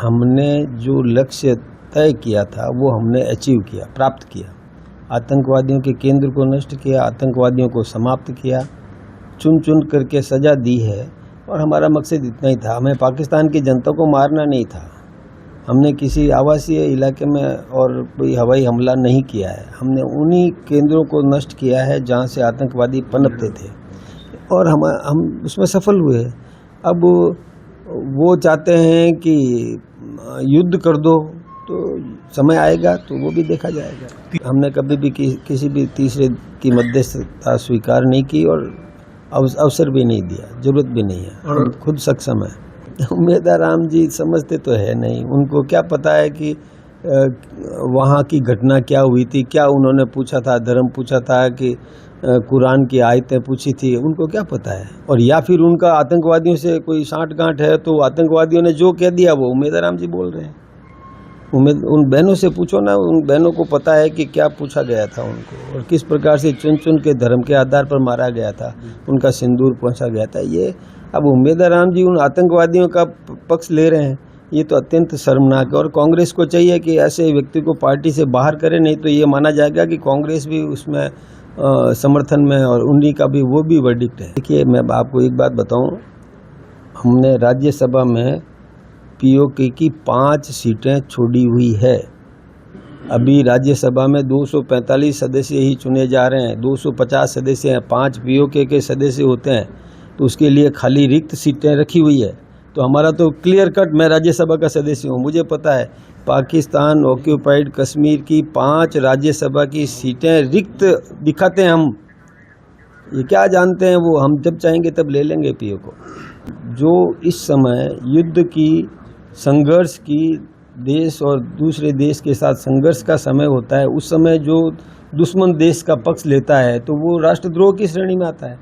हमने जो लक्ष्य तय किया था वो हमने अचीव किया, प्राप्त किया। आतंकवादियों के केंद्र को नष्ट किया, आतंकवादियों को समाप्त किया, चुन चुन करके सज़ा दी है। और हमारा मकसद इतना ही था, हमें पाकिस्तान की जनता को मारना नहीं था। हमने किसी आवासीय इलाके में और कोई हवाई हमला नहीं किया है। हमने उन्हीं केंद्रों को नष्ट किया है जहाँ से आतंकवादी पनपते थे, और हम उसमें सफल हुए। अब वो चाहते हैं कि युद्ध कर दो, तो समय आएगा तो वो भी देखा जाएगा। हमने कभी भी किसी भी तीसरे की मध्यस्थता स्वीकार नहीं की और अवसर भी नहीं दिया, जरूरत भी नहीं है, और खुद सक्षम है। उम्मीदवार राम जी समझते तो है नहीं, उनको क्या पता है कि वहाँ की घटना क्या हुई थी, क्या उन्होंने पूछा था, धर्म पूछा था कि कुरान की आयतें पूछी थी, उनको क्या पता है। और या फिर उनका आतंकवादियों से कोई साठगांठ है, तो आतंकवादियों ने जो कह दिया वो उम्मीदवार राम जी बोल रहे हैं। उन बहनों से पूछो ना, उन बहनों को पता है कि क्या पूछा गया था उनको, और किस प्रकार से चुन चुन के धर्म के आधार पर मारा गया था, उनका सिंदूर पहुंचा गया था। ये अब उम्मीदवार राम जी उन आतंकवादियों का पक्ष ले रहे हैं, ये तो अत्यंत शर्मनाक है। और कांग्रेस को चाहिए कि ऐसे व्यक्ति को पार्टी से बाहर करे, नहीं तो ये माना जाएगा कि कांग्रेस भी उसमें समर्थन में, और उन्हीं का भी वो भी वर्डिक्ट है। देखिए, मैं आपको एक बात बताऊं, हमने राज्यसभा में पीओके की 5 सीटें छोड़ी हुई है। अभी राज्यसभा में 245 सदस्य ही चुने जा रहे हैं, 250 सदस्य हैं, 5 पीओके के सदस्य होते हैं, तो उसके लिए खाली रिक्त सीटें रखी हुई है। तो हमारा तो क्लियर कट, मैं राज्यसभा का सदस्य हूँ, मुझे पता है पाकिस्तान ऑक्यूपाइड कश्मीर की 5 राज्यसभा की सीटें रिक्त दिखाते हैं हम। ये क्या जानते हैं वो, हम जब चाहेंगे तब ले लेंगे पीओ को। जो इस समय युद्ध की, संघर्ष की, देश और दूसरे देश के साथ संघर्ष का समय होता है, उस समय जो दुश्मन देश का पक्ष लेता है तो वो राष्ट्रद्रोह की श्रेणी में आता है।